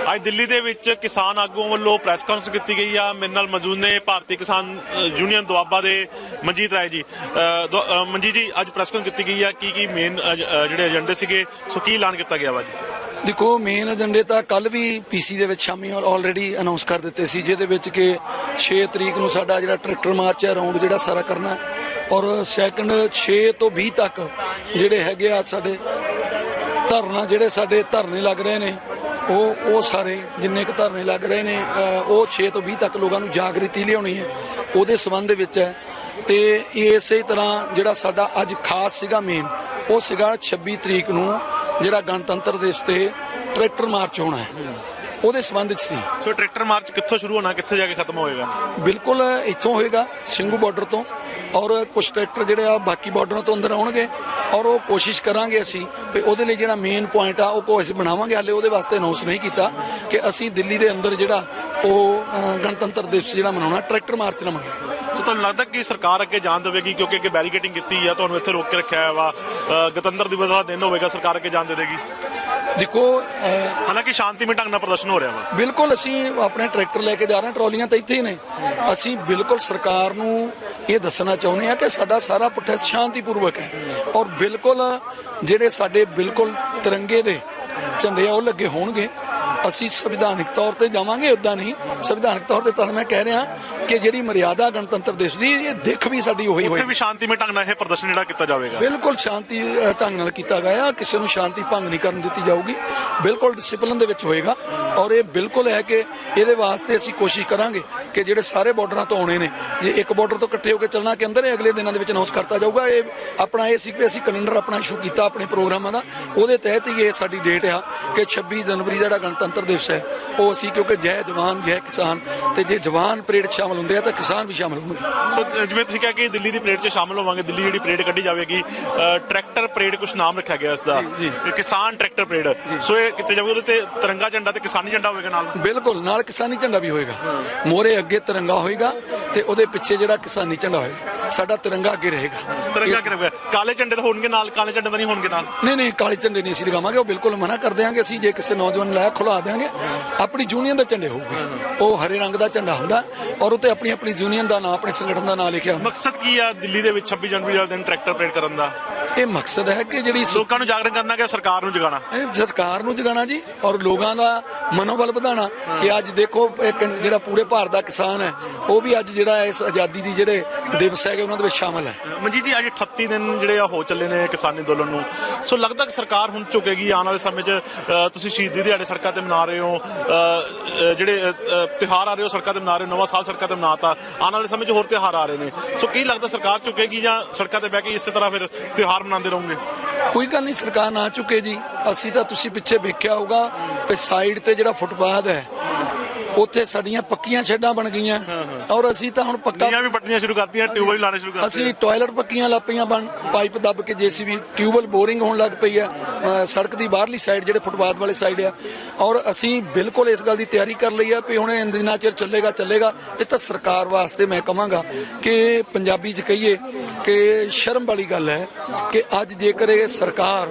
ਅੱਜ ਦਿੱਲੀ ਦੇ ਵਿੱਚ ਕਿਸਾਨ ਆਗੂਆਂ ਵੱਲੋਂ ਪ੍ਰੈਸ ਕਾਨਫਰੰਸ ਕੀਤੀ ਗਈ ਆ। ਮੇਰੇ ਨਾਲ ਮੌਜੂਦ ਨੇ ਭਾਰਤੀ ਕਿਸਾਨ ਯੂਨੀਅਨ ਦੁਆਬਾ ਦੇ ਮਨਜੀਤ ਰਾਏ ਜੀ। ਮਨਜੀਤ ਜੀ, ਅੱਜ ਪ੍ਰੈਸ ਕਾਨਫਰੰਸ ਕੀਤੀ ਗਈ ਆ, ਕੀ ਮੇਨ ਜਿਹੜੇ ਏਜੰਡੇ ਸੀਗੇ, ਸੋ ਕੀ ਐਲਾਨ ਕੀਤਾ ਗਿਆ ਵਾ ਜੀ? ਦੇਖੋ, ਮੇਨ ਏਜੰਡੇ ਤਾਂ ਕੱਲ ਵੀ ਪੀਸੀ ਦੇ ਵਿੱਚ ਸ਼ਾਮੀ ਆਲਰੇਡੀ ਅਨਾਉਂਸ ਕਰ ਦਿੱਤੇ ਸੀ, ਜਿਹਦੇ ਵਿੱਚ ਕਿ 6 ਤਰੀਕ ਨੂੰ ਸਾਡਾ ਜਿਹੜਾ ਟਰੈਕਟਰ ਮਾਰਚ ਹੈ ਰਾਉਂਡ ਜਿਹੜਾ ਸਾਰਾ ਕਰਨਾ, ਔਰ ਸੈਕੰਡ 6 ਤੋਂ 20 ਤੱਕ ਜਿਹੜੇ ਹੈਗੇ ਆ ਸਾਡੇ ਧਰਨਾ, ਜਿਹੜੇ ਸਾਡੇ ਧਰਨੇ ਲੱਗ ਰਹੇ ਨੇ, ਉਹ ਸਾਰੇ ਜਿੰਨੇ ਕੁ ਧਰਨੇ ਲੱਗ ਰਹੇ ਨੇ ਉਹ 6 ਤੋਂ 20 ਤੱਕ ਲੋਕਾਂ ਨੂੰ ਜਾਗ੍ਰਿਤੀ ਲਿਆਉਣੀ ਹੈ, ਉਹਦੇ ਸੰਬੰਧ ਵਿੱਚ ਹੈ। ਤੇ ਇਸੇ ਤਰ੍ਹਾਂ ਜਿਹੜਾ ਸਾਡਾ ਅੱਜ ਖਾਸ ਸੀਗਾ ਮੇਨ, ਉਹ ਸੀਗਾ 26 ਤਰੀਕ ਨੂੰ ਜਿਹੜਾ ਗਣਤੰਤਰ ਦਿਵਸ ਤੇ ਟਰੈਕਟਰ ਮਾਰਚ ਹੋਣਾ ਹੈ, ਉਹਦੇ ਸੰਬੰਧ ਵਿੱਚ ਸੀ। ਸੋ ਟਰੈਕਟਰ ਮਾਰਚ ਕਿੱਥੋਂ ਸ਼ੁਰੂ ਹੋਣਾ, ਕਿੱਥੇ ਜਾ ਕੇ ਖਤਮ ਹੋਏਗਾ? ਬਿਲਕੁਲ ਇੱਥੋਂ ਹੋਏਗਾ ਸਿੰਘੂ ਬਾਰਡਰ ਤੋਂ, ਔਰ ਕੁਝ ਟਰੈਕਟਰ ਜਿਹੜੇ ਆ ਬਾਕੀ ਬਾਰਡਰਾਂ ਤੋਂ ਅੰਦਰ ਆਉਣਗੇ, ਔਰ ਉਹ ਕੋਸ਼ਿਸ਼ ਕਰਾਂਗੇ ਅਸੀਂ ਵੀ ਉਹਦੇ ਲਈ ਜਿਹੜਾ ਮੇਨ ਪੁਆਇੰਟ ਆ ਉਹ ਅਸੀਂ ਬਣਾਵਾਂਗੇ। ਹਾਲੇ ਉਹਦੇ ਵਾਸਤੇ ਅਨਾਉਂਸ ਨਹੀਂ ਕੀਤਾ ਕਿ ਅਸੀਂ ਦਿੱਲੀ ਦੇ ਅੰਦਰ ਜਿਹੜਾ ਉਹ ਗਣਤੰਤਰ ਦਿਵਸ ਜਿਹੜਾ ਮਨਾਉਣਾ ਟਰੈਕਟਰ ਮਾਰਚ ਨਾਲ ਮਨਾਉਣਾ। ਸੋ ਤੁਹਾਨੂੰ ਲੱਗਦਾ ਕਿ ਸਰਕਾਰ ਅੱਗੇ ਜਾਣ ਦੇਵੇਗੀ, ਕਿਉਂਕਿ ਅੱਗੇ ਬੈਰੀਕੇਡਿੰਗ ਕੀਤੀ ਆ, ਤੁਹਾਨੂੰ ਇੱਥੇ ਰੋਕ ਕੇ ਰੱਖਿਆ ਹੈ ਵਾ, ਗਣਤੰਤਰ ਦਿਵਸ ਵਾਲਾ ਦਿਨ ਹੋਵੇਗਾ, ਸਰਕਾਰ ਅੱਗੇ ਜਾਣ ਦੇ ਦੇਗੀ? ਦੇਖੋ, ਹਾਲਾਂਕਿ ਸ਼ਾਂਤੀਮਈ ਢੰਗ ਨਾਲ ਪ੍ਰਦਰਸ਼ਨ ਹੋ ਰਿਹਾ ਵਾ। ਬਿਲਕੁਲ ਅਸੀਂ ਆਪਣੇ ਟਰੈਕਟਰ ਲੈ ਕੇ ਜਾ ਰਹੇ ਹਾਂ, ਟਰਾਲੀਆਂ ਤਾਂ ਇੱਥੇ ਹੀ ਨੇ। ਅਸੀਂ ਬਿਲਕੁਲ ਸਰਕਾਰ ਨੂੰ ਇਹ ਦੱਸਣਾ ਚਾਹੁੰਦੇ ਹਾਂ ਕਿ ਸਾਡਾ ਸਾਰਾ ਪ੍ਰੋਟੈਸਟ ਸ਼ਾਂਤੀਪੂਰਵਕ ਹੈ, ਔਰ ਬਿਲਕੁਲ ਜਿਹੜੇ ਸਾਡੇ ਬਿਲਕੁਲ ਤਿਰੰਗੇ ਦੇ ਝੰਡੇ ਆ ਉਹ ਲੱਗੇ ਹੋਣਗੇ। ਅਸੀਂ ਸੰਵਿਧਾਨਿਕ ਤੌਰ ਤੇ ਜਾਵਾਂਗੇ, ਉੱਦਾਂ ਨਹੀਂ। ਸੰਵਿਧਾਨਿਕ ਤੌਰ ਤੇ ਤੁਹਾਨੂੰ ਮੈਂ ਕਹਿ ਰਿਹਾ ਕਿ ਜਿਹੜੀ ਮਰਿਆਦਾ ਗਣਤੰਤਰ ਦਿਵਸ ਦੀ, ਇਹ ਦਿੱਖ ਵੀ ਸਾਡੀ ਉਹੀ ਹੋਈ। ਵੀ ਸ਼ਾਂਤੀਮਈ ਢੰਗ ਨਾਲ ਇਹ ਪ੍ਰਦਰਸ਼ਨ ਜਿਹੜਾ ਕੀਤਾ ਜਾਵੇਗਾ, ਬਿਲਕੁਲ ਸ਼ਾਂਤੀ ਢੰਗ ਨਾਲ ਕੀਤਾ ਗਿਆ, ਕਿਸੇ ਨੂੰ ਸ਼ਾਂਤੀ ਭੰਗ ਨਹੀਂ ਕਰਨ ਦਿੱਤੀ ਜਾਊਗੀ, ਬਿਲਕੁਲ ਡਿਸਪਲਿਨ ਦੇ ਵਿੱਚ ਹੋਏਗਾ। ਔਰ ਇਹ ਬਿਲਕੁਲ ਹੈ ਕਿ ਇਹਦੇ ਵਾਸਤੇ ਅਸੀਂ ਕੋਸ਼ਿਸ਼ ਕਰਾਂਗੇ ਕਿ ਜਿਹੜੇ ਸਾਰੇ ਬਾਰਡਰਾਂ ਤੋਂ ਆਉਣੇ ਨੇ, ਜੇ ਇੱਕ ਬਾਰਡਰ ਤੋਂ ਇਕੱਠੇ ਹੋ ਕੇ ਚੱਲਣਾ ਕਿ ਅੰਦਰ ਇਹ ਅਗਲੇ ਦਿਨਾਂ ਦੇ ਵਿੱਚ ਅਨਾਉਂਸ ਕਰਤਾ ਜਾਊਗਾ। ਇਹ ਆਪਣਾ ਇਹ ਸੀ ਕਿ ਅਸੀਂ ਕੈਲੰਡਰ ਆਪਣਾ ਇਸ਼ੂ ਕੀਤਾ ਆਪਣੇ ਪ੍ਰੋਗਰਾਮਾਂ ਦਾ, ਉਹਦੇ ਤਹਿਤ ਹੀ ਇਹ ਸਾਡੀ ਡੇਟ ਆ ਕਿ 26 ਜਨਵਰੀ ਜਿਹੜਾ ਗਣਤੰਤਰ ਦਿਵਸ ਹੈ ਉਹ ਅਸੀਂ, ਕਿਉਂਕਿ ਜੈ ਜਵਾਨ ਜੈ ਕਿਸਾਨ, ਤੇ ਜੇ ਜਵਾਨ ਪਰੇਡ ਸ਼ਾਮਲ ਹੁੰਦੇ ਆ ਤਾਂ ਕਿਸਾਨ ਵੀ ਸ਼ਾਮਲ ਹੋਣਗੇ। ਸੋ ਜਿਵੇਂ ਤੁਸੀਂ ਕਿਹਾ ਕਿ ਦਿੱਲੀ ਦੀ ਪਰੇਡ 'ਚ ਸ਼ਾਮਲ ਹੋਵਾਂਗੇ, ਦਿੱਲੀ ਜਿਹੜੀ ਪਰੇਡ ਕੱਢੀ ਜਾਵੇਗੀ ਟਰੈਕਟਰ ਪਰੇਡ, ਕੁਝ ਨਾਮ ਰੱਖਿਆ ਗਿਆ ਇਸ ਦਾ, ਕਿਸਾਨ ਟਰੈਕਟਰ ਪਰੇਡ। ਸੋ ਇਹ ਕਿਤੇ ਜਾਵੇਗਾ, ਉਹਦੇ ਤੇ ਤਿਰੰਗਾ ਝੰਡਾ ਤੇ ਕਿਸਾਨੀ ਝੰਡਾ ਹੋਵੇਗਾ ਨਾਲ? ਬਿਲਕੁਲ, ਨਾਲ ਕਿਸਾਨੀ ਝੰਡਾ ਵੀ ਹੋਏਗਾ। ਮੋਹਰੇ ਅੱਗੇ ਤਿਰੰਗਾ ਹੋਏਗਾ ਤੇ ਉਹਦੇ ਪਿੱਛੇ ਜਿਹੜਾ ਕਿਸਾਨੀ ਝੰਡਾ ਹੋਏਗਾ। ਸਾਡਾ ਤਿਰੰਗਾ ਅੱਗੇ ਰਹੇਗਾ। ਤਿਰੰਗਾ ਅੱਗੇ ਰਹੇਗਾ। ਕਾਲੇ ਝੰਡੇ ਤਾਂ ਹੋਣਗੇ ਨਾਲ? ਕਾਲੇ ਝੰਡੇ ਤਾਂ ਨਹੀਂ ਹੋਣਗੇ ਨਾਲ? ਨਹੀਂ, ਕਾਲੇ ਝੰਡੇ ਨਹੀਂ ਅਸੀਂ ਲਗਾਵਾਂਗੇ, ਉਹ ਬਿਲਕੁਲ ਮਨਾ ਕਰ ਦਿਆਂਗੇ। ਅਸੀਂ ਜੇ ਕਿਸੇ ਨੌਜਵਾਨ ਲਾਇਆ ਖੁਲਾ ਦਿਆਂਗੇ। ਆਪਣੀ ਯੂਨੀਅਨ ਦੇ ਝੰਡੇ ਹੋਊਗੇ, ਉਹ ਹਰੇ ਰੰਗ ਦਾ ਝੰਡਾ ਹੁੰਦਾ, ਔਰ ਉੱਤੇ ਆਪਣੀ ਯੂਨੀਅਨ ਦਾ ਨਾਂ, ਆਪਣੇ ਸੰਗਠਨ ਦਾ ਨਾਂ ਲਿਖਿਆ ਹੁੰਦਾ। ਮਕਸਦ ਕੀ ਆ ਦਿੱਲੀ ਦੇ ਵਿੱਚ 26 ਜਨਵਰੀ ਵਾਲੇ ਦਿਨ ਟਰੈਕਟਰ ਪਰੇਡ ਕਰਨ ਦਾ? ਇਹ ਮਕਸਦ ਹੈ ਕਿ ਜਿਹੜੀ ਲੋਕਾਂ ਨੂੰ ਜਾਗਰਣ ਕਰਨਾ, ਕਿ ਸਰਕਾਰ ਨੂੰ ਜਗਾਉਣਾ? ਸਰਕਾਰ ਨੂੰ ਜਗਾਉਣਾ ਜੀ, ਔਰ ਲੋਕਾਂ ਦਾ ਮਨੋਬਲ ਵਧਾਉਣਾ ਕਿ ਅੱਜ ਦੇਖੋ ਇੱਕ ਜਿਹੜਾ ਪੂਰੇ ਭਾਰਤ ਦਾ ਕਿਸਾਨ ਹੈ, ਉਹ ਵੀ ਅੱਜ ਜਿਹੜਾ ਇਸ ਆਜ਼ਾਦੀ ਦੀ ਜਿਹੜੇ ਦਿਵਸ ਹੈਗੇ ਉਹਨਾਂ ਦੇ ਵਿੱਚ ਸ਼ਾਮਲ ਹੈ। ਮਨਜੀਤ ਜੀ, ਅੱਜ 38 ਦਿਨ ਜਿਹੜੇ ਆ ਹੋ ਚੱਲੇ ਨੇ ਕਿਸਾਨੀ ਅੰਦੋਲਨ ਨੂੰ, ਸੋ ਲੱਗਦਾ ਕਿ ਸਰਕਾਰ ਹੁਣ ਝੁਕੇਗੀ ਆਉਣ ਵਾਲੇ ਸਮੇਂ 'ਚ? ਤੁਸੀਂ ਸ਼ਹੀਦੀ ਦਿਹਾੜੇ ਸੜਕਾਂ ਤੇ ਮਨਾ ਰਹੇ ਹੋ, ਜਿਹੜੇ ਤਿਉਹਾਰ ਆ ਰਹੇ ਹੋ ਸੜਕਾਂ ਤੇ ਮਨਾ ਰਹੇ ਹੋ, ਨਵਾਂ ਸਾਲ ਸੜਕਾਂ ਤੇ ਮਨਾਤਾ, ਆਉਣ ਵਾਲੇ ਸਮੇਂ 'ਚ ਹੋਰ ਤਿਉਹਾਰ ਆ ਰਹੇ ਨੇ, ਸੋ ਕੀ ਲੱਗਦਾ ਸਰਕਾਰ ਝੁਕੇਗੀ ਜਾਂ ਸੜਕਾਂ ਤੇ ਬਹਿ ਕੇ ਇਸੇ ਤਰ੍ਹਾਂ ਫਿਰ ਤਿਉਹਾਰ ਮਨਾਉਂਦੇ ਰਹੋਗੇ? ਕੋਈ ਗੱਲ ਨਹੀਂ, ਸਰਕਾਰ ਨਾ ਝੁਕੇ ਜੀ। ਅਸੀਂ ਤਾਂ, ਤੁਸੀਂ ਪਿੱਛੇ ਵੇਖਿਆ ਹੋਊਗਾ ਕਿ ਸਾਈਡ ਤੇ ਜਿਹੜਾ ਫੁੱਟਪਾਥ ਹੈ ਉੱਥੇ ਸਾਡੀਆਂ ਪੱਕੀਆਂ ਸ਼ੈੱਡਾਂ ਬਣ ਗਈਆਂ, ਔਰ ਅਸੀਂ ਤਾਂ ਹੁਣ ਪੱਕਾ ਵੀ ਪੱਟੀਆਂ ਸ਼ੁਰੂ ਕਰਤੀਆਂ, ਟਿਊਬਵੈਲ ਲਾਣੇ ਸ਼ੁਰੂ ਕਰਤੇ। ਅਸੀਂ ਟਾਇਲਟ ਪੱਕੀਆਂ ਲੱਗ ਪਈਆਂ, ਪਾਈਪ ਦੱਬ ਕੇ ਜੇਸੀਬੀ ਟਿਊਬਵੈਲ ਬੋਰਿੰਗ ਹੋਣ ਲੱਗ ਪਈ ਆ ਸੜਕ ਦੀ ਬਾਹਰਲੀ ਸਾਈਡ, ਜਿਹੜੇ ਫੁੱਟਪਾਥ ਵਾਲੇ ਸਾਈਡ ਆ। ਔਰ ਅਸੀਂ ਬਿਲਕੁਲ ਇਸ ਗੱਲ ਦੀ ਤਿਆਰੀ ਕਰ ਲਈ ਆ ਵੀ ਹੁਣ ਜਿੰਨਾ ਚਿਰ ਚੱਲੇਗਾ। ਇਹ ਤਾਂ ਸਰਕਾਰ ਵਾਸਤੇ ਮੈਂ ਕਹਾਂਗਾ ਕਿ ਪੰਜਾਬੀ 'ਚ ਕਹੀਏ ਕਿ ਸ਼ਰਮ ਵਾਲੀ ਗੱਲ ਹੈ ਕਿ ਅੱਜ ਜੇਕਰ ਇਹ ਸਰਕਾਰ,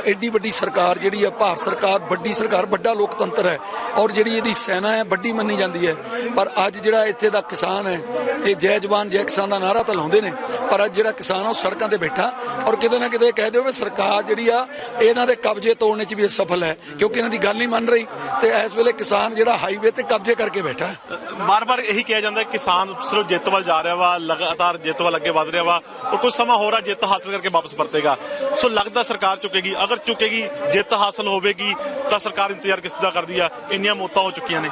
ਐਡੀ ਵੱਡੀ ਸਰਕਾਰ ਜਿਹੜੀ ਆ ਭਾਰਤ ਸਰਕਾਰ, ਵੱਡੀ ਸਰਕਾਰ, ਵੱਡਾ ਲੋਕਤੰਤਰ ਹੈ, ਔਰ ਜਿਹੜੀ ਇਹਦੀ ਸੈਨਾ ਹੈ ਵੱਡੀ ਮੰਨੀ ਜਾਂਦੀ ਹੈ, ਪਰ ਅੱਜ ਜਿਹੜਾ ਇੱਥੇ ਦਾ ਕਿਸਾਨ ਹੈ ਇਹ ਜੈ ਜਵਾਨ ਜੈ ਕਿਸਾਨ ਦਾ ਨਾਅਰਾ ਤਾਂ ਲਾਉਂਦੇ ਨੇ, ਪਰ ਅੱਜ ਜਿਹੜਾ ਕਿਸਾਨ ਆ ਉਹ ਸੜਕਾਂ ਤੇ ਬੈਠਾ, ਔਰ ਕਿਤੇ ਨਾ ਕਿਤੇ ਕਹਿ ਦਿਓ ਵੀ ਸਰਕਾਰ ਜਿਹੜੀ ਆ ਇਹਨਾਂ ਦੇ ਕਬਜ਼ੇ ਤੋੜਨੇ 'ਚ ਵੀ ਸਫਲ ਹੈ, ਕਿਉਂਕਿ ਇਹਨਾਂ ਦੀ ਗੱਲ ਨਹੀਂ ਮੰਨ ਰਹੀ। ਤੇ ਇਸ ਵੇਲੇ ਕਿਸਾਨ ਜਿਹੜਾ ਹਾਈਵੇ ਤੇ ਕਬਜ਼ੇ ਕਰਕੇ ਬੈਠਾ ਹੈ। ਬਾਰ-ਬਾਰ ਇਹੀ ਕਿਹਾ ਜਾਂਦਾ ਕਿਸਾਨ ਸਿਰਫ ਜਿੱਤ ਵੱਲ ਜਾ ਰਿਹਾ ਵਾ, ਲਗਾਤਾਰ ਜਿੱਤ ਵੱਲ ਅੱਗੇ ਵਧ ਰਿਹਾ ਵਾ, ਔਰ ਕੁਝ ਸਮਾਂ ਹੋਰ ਆ ਜਿੱਤ ਹਾਸਲ ਕਰਕੇ ਵਾਪਸ ਪਰਤੇਗਾ। ਸੋ ਲੱਗਦਾ ਸਰਕਾਰ ਝੁਕੇਗੀ? ਅਗਰ ਝੁਕੇਗੀ, ਜਿੱਤ ਹਾਸਲ ਹੋਵੇਗੀ, ਤਾਂ ਸਰਕਾਰ ਇੰਤਜ਼ਾਰ ਕਿਸ ਦਾ ਕਰਦੀ ਆ? ਇੰਨੀਆਂ ਮੌਤਾਂ ਹੋ ਚੁੱਕੀਆਂ ਨੇ।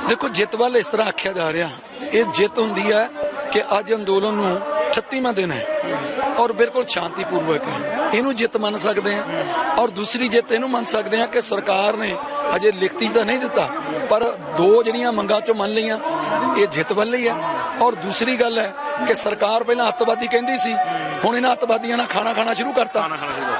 ਦੇਖੋ, ਜਿੱਤ ਵੱਲ ਇਸ ਤਰ੍ਹਾਂ ਆਖਿਆ ਜਾ ਰਿਹਾ, ਇਹ ਜਿੱਤ ਹੁੰਦੀ ਹੈ ਕਿ ਅੱਜ ਅੰਦੋਲਨ ਨੂੰ 38ਵਾਂ ਦਿਨ ਹੈ ਔਰ ਬਿਲਕੁਲ ਸ਼ਾਂਤੀਪੂਰਵਕ ਹੈ, ਇਹਨੂੰ ਜਿੱਤ ਮੰਨ ਸਕਦੇ ਹਾਂ। ਔਰ ਦੂਸਰੀ ਜਿੱਤ ਇਹਨੂੰ ਮੰਨ ਸਕਦੇ ਹਾਂ ਕਿ ਸਰਕਾਰ ਨੇ ਅਜੇ ਲਿਖਤੀ ਤਾਂ ਨਹੀਂ ਦਿੱਤਾ, ਪਰ 2 ਜਿਹੜੀਆਂ ਮੰਗਾਂ ਚੋਂ ਮੰਨ ਲਈਆਂ, ਇਹ ਜਿੱਤ ਵੱਲ ਹੀ ਹੈ। ਔਰ ਦੂਸਰੀ ਗੱਲ ਹੈ ਕਿ ਸਰਕਾਰ ਪਹਿਲਾਂ ਅੱਤਵਾਦੀ ਕਹਿੰਦੀ ਸੀ, ਹੁਣ ਇਹਨਾਂ ਅੱਤਵਾਦੀਆਂ ਨਾਲ ਖਾਣਾ ਸ਼ੁਰੂ ਕਰਤਾ,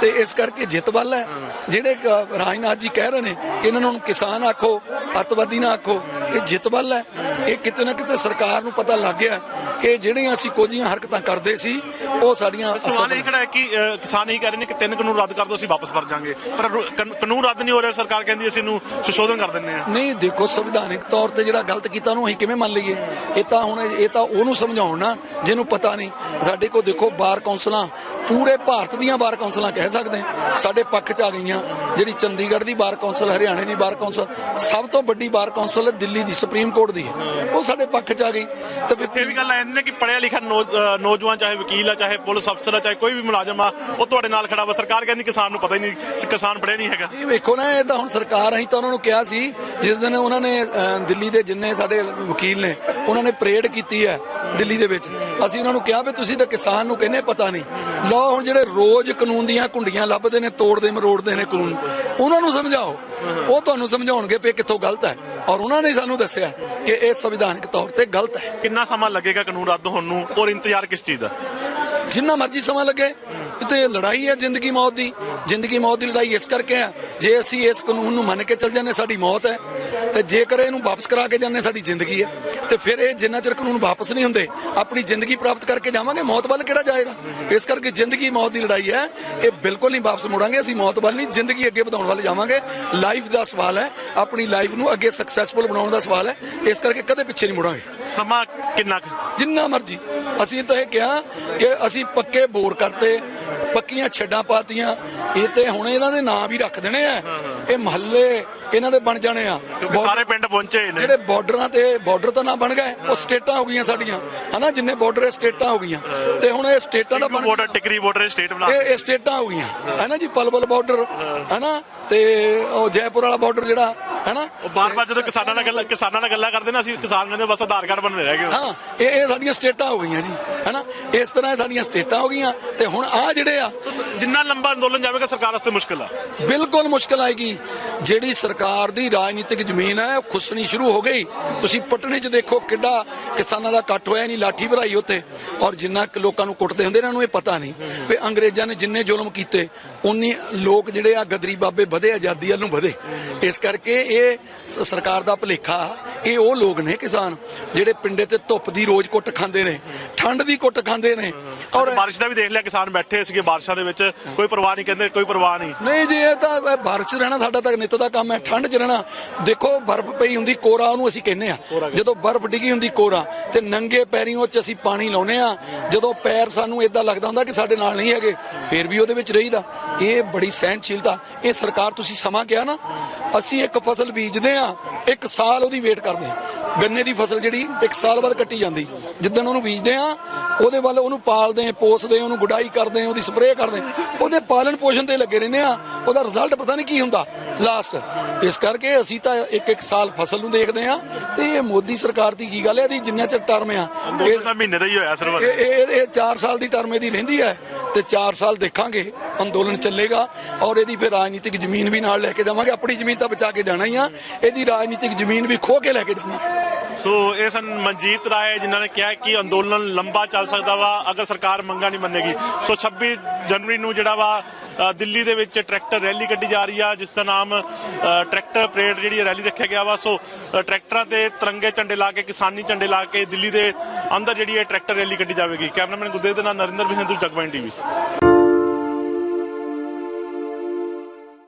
ਤੇ ਇਸ ਕਰਕੇ ਜਿੱਤ ਵੱਲ ਹੈ। ਜਿਹੜੇ ਰਾਜਨਾਥ ਜੀ ਕਹਿ ਰਹੇ ਨੇ ਕਿ ਇਹਨਾਂ ਨੂੰ ਕਿਸਾਨ ਆਖੋ, ਅੱਤਵਾਦੀ ਨਾ ਆਖੋ, ਇਹ ਜਿੱਤ ਵੱਲ ਹੈ। ਇਹ ਕਿਤੇ ਨਾ ਕਿਤੇ ਸਰਕਾਰ ਨੂੰ ਪਤਾ ਲੱਗ ਗਿਆ ਕਿ ਜਿਹੜੀਆਂ ਅਸੀਂ ਕੋਝੀਆਂ ਹਰਕਤਾਂ ਕਰਦੇ ਸੀ ਉਹ ਸਾਡੀਆਂ ਸਵਾਲ ਇਹ ਖੜਾ ਹੈ ਕਿ ਕਿਸਾਨ ਇਹ ਕਹਿ ਰਹੇ ਨੇ ਕਿ 3 ਕਾਨੂੰਨ ਰੱਦ ਕਰ ਦਿਓ, ਅਸੀਂ ਵਾਪਸ ਭਰ ਜਾਾਂਗੇ, ਪਰ ਕਾਨੂੰਨ ਰੱਦ ਨਹੀਂ ਹੋ ਰਿਹਾ, ਸਰਕਾਰ ਕਹਿੰਦੀ ਅਸੀਂ ਇਹਨੂੰ ਸੰਸ਼ੋਧਨ ਕਰ ਦਿੰਦੇ ਹਾਂ। ਨਹੀਂ ਦੇਖੋ, ਸੰਵਿਧਾਨਿਕ ਤੌਰ ਤੇ ਜਿਹੜਾ ਗਲਤ ਕੀਤਾ ਉਹਨੂੰ ਅਸੀਂ ਕਿਵੇਂ ਮੰਨ ਲਈਏ? ਇਹ ਤਾਂ ਉਹਨੂੰ ਸਮਝਾਉਣ ਨਾ ਜਿਹਨੂੰ ਪਤਾ ਨਹੀਂ। ਸਾਡੇ ਕੋਲ ਦੇਖੋ ਬਾਰ ਕੌਂਸਲਾਂ, ਪੂਰੇ ਭਾਰਤ ਦੀਆਂ ਬਾਰ ਕੌਂਸਲਾਂ ਕਹਿ ਸਕਦੇ ਸਾਡੇ ਪੱਖ 'ਚ ਆ ਗਈਆਂ। ਜਿਹੜੀ ਚੰਡੀਗੜ੍ਹ ਦੀ ਬਾਰ ਕੌਂਸਲ, ਹਰਿਆਣੇ ਦੀ ਬਾਰ ਕੌਂਸਲ, ਸਭ ਤੋਂ ਵੱਡੀ ਬਾਰ ਕੌਂਸਲ ਦਿੱਲੀ ਦੀ ਸੁਪਰੀਮ ਕੋਰਟ ਦੀ ਹੈ, ਉਹ ਸਾਡੇ ਪੱਖ 'ਚ ਆ ਗਈ। ਤੇ ਇਹ ਵੀ ਗੱਲ ਐਂ ਕਿ ਪੜ੍ਹਿਆ ਲਿਖਿਆ ਨੌਜਵਾਨ, ਚਾਹੇ ਵਕੀਲ ਆ, ਚਾਹੇ ਪੁਲਿਸ ਅਫਸਰ ਆ, ਚਾਹੇ ਕੋਈ ਵੀ ਮੁਲਾਜ਼ਮ ਆ, ਉਹ ਤੁਹਾਡੇ ਨਾਲ ਖੜਾ ਵਾ। ਸਰਕਾਰ ਕਹਿੰਦੀ ਕਿਸਾਨ ਨੂੰ ਪਤਾ ਹੀ ਨਹੀਂ, ਕਿਸਾਨ ਪੜ੍ਹਿਆ ਨਹੀਂ ਹੈਗਾ। ਇਹ ਵੇਖੋ ਨਾ, ਇਹ ਤਾਂ ਹੁਣ ਸਰਕਾਰ, ਅਸੀਂ ਤਾਂ ਉਹਨਾਂ ਨੂੰ ਕਿਹਾ ਸੀ ਜਿਸ ਦਿਨ ਉਹਨਾਂ ਨੇ ਦਿੱਲੀ ਦੇ ਜਿੰਨੇ ਸਾਡੇ ਵਕੀਲ ਨੇ ਉਹਨਾਂ ਨੇ ਪਰੇਡ ਕੀਤੀ ਹੈ ਦਿੱਲੀ ਦੇ ਵਿੱਚ, ਅਸੀਂ ਉਹਨਾਂ ਨੂੰ ਕਿਹਾ ਵੀ ਤੁਸੀਂ ਤਾਂ ਕਿਸਾਨ ਨੂੰ ਕਹਿੰਦੇ ਪਤਾ ਨਹੀਂ। ਲਓ ਹੁਣ ਜਿਹੜੇ ਰੋਜ਼ ਕਾਨੂੰਨ ਦੀਆਂ ਘੁੰਡੀਆਂ ਲੱਭਦੇ ਨੇ, ਤੋੜਦੇ ਮਰੋੜਦੇ ਨੇ ਕਾਨੂੰਨ, ਉਹਨਾਂ ਨੂੰ ਸਮਝਾਓ, ਉਹ ਤੁਹਾਨੂੰ ਸਮਝਾਉਣਗੇ ਵੀ ਕਿੱਥੋਂ ਗਲਤ ਹੈ। ਔਰ ਉਹਨਾਂ ਨੇ ਸਾਨੂੰ ਦੱਸਿਆ ਕਿ ਇਹ ਸੰਵਿਧਾਨਕ ਤੌਰ ਤੇ ਗਲਤ ਹੈ। ਕਿੰਨਾ ਸਮਾਂ ਲੱਗੇਗਾ ਕਾਨੂੰਨ ਰੱਦ ਹੋਣ ਨੂੰ, ਔਰ ਇੰਤਜ਼ਾਰ ਕਿਸ ਚੀਜ਼ ਦਾ? ਜਿੰਨਾ ਮਰਜ਼ੀ ਸਮਾਂ ਲੱਗੇ। ਤੇ ਲੜਾਈ ਹੈ ਜ਼ਿੰਦਗੀ ਮੌਤ ਦੀ। ਜ਼ਿੰਦਗੀ ਮੌਤ ਦੀ ਲੜਾਈ ਇਸ ਕਰਕੇ ਹੈ, ਜੇ ਅਸੀਂ ਇਸ ਕਾਨੂੰਨ ਨੂੰ ਮੰਨ ਕੇ ਚੱਲ ਜਾਂਦੇ ਸਾਡੀ ਮੌਤ ਹੈ, ਤੇ ਜੇਕਰ ਇਹਨੂੰ ਵਾਪਸ ਕਰਾ ਕੇ ਜਾਂਦੇ ਸਾਡੀ ਜ਼ਿੰਦਗੀ ਹੈ। ਤੇ ਫਿਰ ਇਹ ਜਿੰਨਾ ਚਿਰ ਕਾਨੂੰਨ ਵਾਪਸ ਨਹੀਂ ਹੁੰਦੇ ਆਪਣੀ ਜ਼ਿੰਦਗੀ ਪ੍ਰਾਪਤ ਕਰਕੇ ਜਾਵਾਂਗੇ, ਮੌਤ ਵੱਲ ਕਿਹੜਾ ਜਾਏਗਾ? ਇਸ ਕਰਕੇ ਜ਼ਿੰਦਗੀ ਮੌਤ ਦੀ ਲੜਾਈ ਹੈ, ਇਹ ਬਿਲਕੁਲ ਨਹੀਂ ਵਾਪਸ ਮੁੜਾਂਗੇ ਅਸੀਂ। ਮੌਤ ਵੱਲ ਨਹੀਂ, ਜ਼ਿੰਦਗੀ ਅੱਗੇ ਵਧਾਉਣ ਵੱਲ ਜਾਵਾਂਗੇ। ਲਾਈਫ ਦਾ ਸਵਾਲ ਹੈ, ਆਪਣੀ ਲਾਈਫ ਨੂੰ ਅੱਗੇ ਸਕਸੈਸਫੁਲ ਬਣਾਉਣ ਦਾ ਸਵਾਲ ਹੈ। ਇਸ ਕਰਕੇ ਕਦੇ ਪਿੱਛੇ ਨਹੀਂ ਮੁੜਾਂਗੇ। ਸਮਾਂ ਕਿੰਨਾ ਕੁ? ਜਿੰਨਾ ਮਰਜ਼ੀ। ਅਸੀਂ ਤਾਂ ਇਹ ਕਿਹਾ ਕਿ ਅਸੀਂ ਪੱਕੇ ਬੋਰ ਕਰਤੇ, ਪੱਕੀਆਂ ਛੱਡਾਂ ਪਾਤੀਆਂ, ਇਹ ਤੇ ਹੁਣ ਇਹਨਾਂ ਦੇ ਨਾਂ ਵੀ ਰੱਖ ਦੇਣੇ ਆ, ਇਹ ਮਹੱਲੇ ਇਹਨਾਂ ਦੇ ਬਣ ਜਾਣੇ ਆ। ਸਾਰੇ ਪਿੰਡ ਪਹੁੰਚੇ ਨੇ ਜਿਹੜੇ ਬਾਰਡਰਾਂ ਤੇ, ਬਾਰਡਰ ਤਾਂ ਨਾ ਬਣ ਗਏ, ਉਹ ਸਟੇਟਾਂ ਹੋ ਗਈਆਂ ਸਾਡੀਆਂ, ਹਨਾ? ਜਿੰਨੇ ਬਾਰਡਰ ਇਹ ਸਟੇਟਾਂ ਹੋ ਗਈਆਂ, ਤੇ ਹੁਣ ਇਹ ਸਟੇਟਾਂ ਦਾ ਬਾਰਡਰ, ਟਿਕਰੀ ਬਾਰਡਰ, ਸਟੇਟ ਬਣਾ ਇਹ ਸਟੇਟਾਂ ਹੋ ਗਈਆਂ, ਹਨਾ ਜੀ? ਪਲਵਲ ਬਾਰਡਰ, ਹਨਾ? ਤੇ ਉਹ ਜੈਪੁਰ ਵਾਲਾ ਬਾਰਡਰ ਜਿਹੜਾ, ਹਨਾ? ਉਹ ਬਾਰ-ਬਾਰ ਜਦੋਂ ਕਿਸਾਨਾਂ ਨਾਲ ਗੱਲਾਂ ਕਰਦੇ ਨਾ, ਅਸੀਂ ਕਿਸਾਨ ਕਹਿੰਦੇ ਬਸ ਆਧਾਰ ਕਾਰਡ ਬਣਨੇ ਰਹਿ ਗਏ। ਹਾਂ, ਇਹ ਸਾਡੀਆਂ ਸਟੇਟਾਂ ਹੋ ਗਈਆਂ ਜੀ, ਹਨਾ? ਇਸ ਤਰ੍ਹਾਂ ਸਾਡੀਆਂ ਸਟੇਟਾਂ ਹੋ ਗਈਆਂ। ਤੇ ਹੁਣ ਆ ਜਿਹੜੇ ਆ, ਜਿੰਨਾ ਲੰਬਾ ਅੰਦੋਲਨ ਜਾਵੇਗਾ ਸਰਕਾਰ ਵਾਸਤੇ ਮੁਸ਼ਕਿਲ ਆ, ਬਿਲਕੁਲ ਮੁਸ਼ਕਿਲ ਆਏਗੀ। ਜਿਹੜੀ ਸਰਕਾਰ ਦੀ ਰਾਜਨੀਤਿਕ ਜ਼ਮੀਨ ਹੈ ਉਹ ਖੁੱਸਣੀ ਸ਼ੁਰੂ ਹੋ ਗਈ। ਤੁਸੀਂ ਪਟਨੇ 'ਚ ਦੇਖੋ ਕਿੱਡਾ ਕਿਸਾਨਾਂ ਦਾ ਇਕੱਠ ਹੋਇਆ, ਨਹੀਂ ਲਾਠੀ ਭਰਾਈ ਉੱਥੇ, ਔਰ ਜਿੰਨਾ ਲੋਕਾਂ ਨੂੰ ਕੁੱਟਦੇ ਹੁੰਦੇ ਇਹਨਾਂ ਨੂੰ ਇਹ ਪਤਾ ਨਹੀਂ ਵੀ ਅੰਗਰੇਜ਼ਾਂ ਨੇ ਜਿੰਨੇ ਜ਼ੁਲਮ ਕੀਤੇ ਉਨੀ ਲੋਕ ਜਿਹੜੇ ਆ ਗਦਰੀ ਬਾਬੇ ਵਧੇ, ਆਜ਼ਾਦੀ ਵੱਲ ਨੂੰ ਵਧੇ। ਇਸ ਕਰਕੇ ਇਹ ਸਰਕਾਰ ਦਾ ਭੁਲੇਖਾ। ਇਹ ਉਹ ਲੋਕ ਨੇ ਕਿਸਾਨ ਜਿਹੜੇ ਪਿੰਡੇ ਤੇ ਧੁੱਪ ਦੀ ਰੋਜ਼ ਕੁੱਟ ਖਾਂਦੇ ਨੇ, ਠੰਡ ਦੀ ਕੁੱਟ ਖਾਂਦੇ ਨੇ। ਔਰ ਬਾਰਿਸ਼ ਦਾ ਵੀ ਦੇਖ ਲਿਆ, ਕਿਸਾਨ ਬੈਠੇ ਸੀਗੇ ਬਾਰਿਸ਼ਾਂ ਦੇ ਵਿੱਚ, ਕੋਈ ਪਰਵਾਹ ਨਹੀਂ, ਕਹਿੰਦੇ ਕੋਈ ਪਰਵਾਹ ਨਹੀਂ। ਨਹੀਂ ਜੀ, ਇਹ ਤਾਂ ਬਾਰਿਸ਼ 'ਚ ਰਹਿਣਾ ਸਾਡਾ ਤਾਂ ਨਿੱਤ ਦਾ ਕੰਮ ਹੈ। ਠੰਡ 'ਚ ਰਹਿਣਾ, ਦੇਖੋ ਬਰਫ਼ ਪਈ ਹੁੰਦੀ, ਕੋਰਾ ਉਹਨੂੰ ਅਸੀਂ ਕਹਿੰਦੇ ਆ। ਜਦੋਂ ਬਰਫ਼ ਡਿੱਗੀ ਹੁੰਦੀ ਕੋਰਾ, ਤੇ ਨੰਗੇ ਪੈਰੀਂ ਉਹ 'ਚ ਅਸੀਂ ਪਾਣੀ ਲਾਉਨੇ ਆ। ਜਦੋਂ ਪੈਰ ਸਾਨੂੰ ਏਦਾਂ ਲੱਗਦਾ ਹੁੰਦਾ ਕਿ ਸਾਡੇ ਨਾਲ ਨਹੀਂ ਹੈਗੇ, ਫਿਰ ਵੀ ਉਹਦੇ ਵਿੱਚ ਰਹੀਦਾ। ਇਹ ਬੜੀ ਸਹਿਣਸ਼ੀਲਤਾ। ਇਹ ਸਰਕਾਰ, ਤੁਸੀਂ ਸਮਾਂ ਕਿਹਾ ਨਾ, ਅਸੀਂ ਇੱਕ ਫਸਲ ਬੀਜਦੇ ਆ, 1 ਸਾਲ ਉਹਦੀ ਵੇਟ ਕਰਦੇ ਆ। ਗੰਨੇ ਦੀ ਫਸਲ ਜਿਹੜੀ 1 ਸਾਲ ਬਾਅਦ ਕੱਟੀ ਜਾਂਦੀ, ਜਿੱਦਣ ਉਹਨੂੰ ਬੀਜਦੇ ਆ ਉਹਦੇ ਵੱਲ ਉਹਨੂੰ ਪਾਲਦੇ, ਪੋਸਦੇ, ਉਹਨੂੰ ਗੁਡਾਈ ਕਰਦੇ, ਉਹਦੀ ਸਪਰੇਅ ਕਰਦੇ, ਉਹਦੇ ਪਾਲਣ ਪੋਸ਼ਣ ਤੇ ਲੱਗੇ ਰਹਿੰਦੇ ਆ। ਉਹਦਾ ਰਿਜ਼ਲਟ ਪਤਾ ਨਹੀਂ ਕੀ ਹੁੰਦਾ ਲਾਸਟ। ਇਸ ਕਰਕੇ ਅਸੀਂ ਤਾਂ 1-1 ਸਾਲ ਫਸਲ ਨੂੰ ਦੇਖਦੇ ਆ। ਤੇ ਇਹ ਮੋਦੀ ਸਰਕਾਰ ਦੀ ਕੀ ਗੱਲ ਹੈ? ਇਹਦੀ ਜਿੰਨਾ ਚਿਰ ਟਰਮ ਆ, ਮਹੀਨੇ ਦਾ ਹੀ ਹੋਇਆ ਸਿਰਫ, ਇਹ 4 ਸਾਲ ਦੀ ਟਰਮ ਇਹਦੀ ਰਹਿੰਦੀ ਹੈ। ਤੇ 4 ਸਾਲ ਦੇਖਾਂਗੇ, ਅੰਦੋਲਨ ਚੱਲੇਗਾ, ਔਰ ਇਹਦੀ ਫਿਰ ਰਾਜਨੀਤਿਕ ਜ਼ਮੀਨ ਵੀ ਨਾਲ ਲੈ ਕੇ ਜਾਵਾਂਗੇ। ਆਪਣੀ ਜ਼ਮੀਨ ਤਾਂ ਬਚਾ ਕੇ ਜਾਣਾ ਹੀ ਆ, ਇਹਦੀ ਰਾਜਨੀਤਿਕ ਜ਼ਮੀਨ ਵੀ ਖੋਹ ਕੇ ਲੈ ਕੇ ਜਾਵਾਂਗੇ। ਸੋ ਇਹ ਸਨ ਮਨਜੀਤ ਰਾਏ, ਜਿਨ੍ਹਾਂ ਨੇ ਕਿਹਾ ਕਿ ਅੰਦੋਲਨ ਲੰਬਾ ਚੱਲ ਸਕਦਾ ਵਾ ਅਗਰ ਸਰਕਾਰ ਮੰਗਾਂ ਨਹੀਂ ਮੰਨੇਗੀ। ਸੋ 26 ਜਨਵਰੀ ਨੂੰ ਜਿਹੜਾ ਵਾ ਦਿੱਲੀ ਦੇ ਵਿੱਚ ਟਰੈਕਟਰ ਰੈਲੀ ਕੱਢੀ ਜਾ ਰਹੀ ਆ, ਜਿਸ ਦਾ ਨਾਮ ਟਰੈਕਟਰ ਪਰੇਡ ਜਿਹੜੀ ਰੈਲੀ ਰੱਖਿਆ ਗਿਆ ਵਾ। ਸੋ ਟਰੈਕਟਰਾਂ ਤੇ ਤਿਰੰਗੇ ਝੰਡੇ ਲਾ ਕੇ, ਕਿਸਾਨੀ ਝੰਡੇ ਲਾ ਕੇ ਦਿੱਲੀ ਦੇ ਅੰਦਰ ਜਿਹੜੀ ਇਹ ਟਰੈਕਟਰ ਰੈਲੀ ਕੱਢੀ ਜਾਵੇਗੀ। ਕੈਮਰਾਮੈਨ ਗੁਰਦੇਵ ਦੇ ਨਾਲ ਨਰਿੰਦਰ ਬਿੰਦੂ, ਜਗਬਾਣੀ ਟੀਵੀ।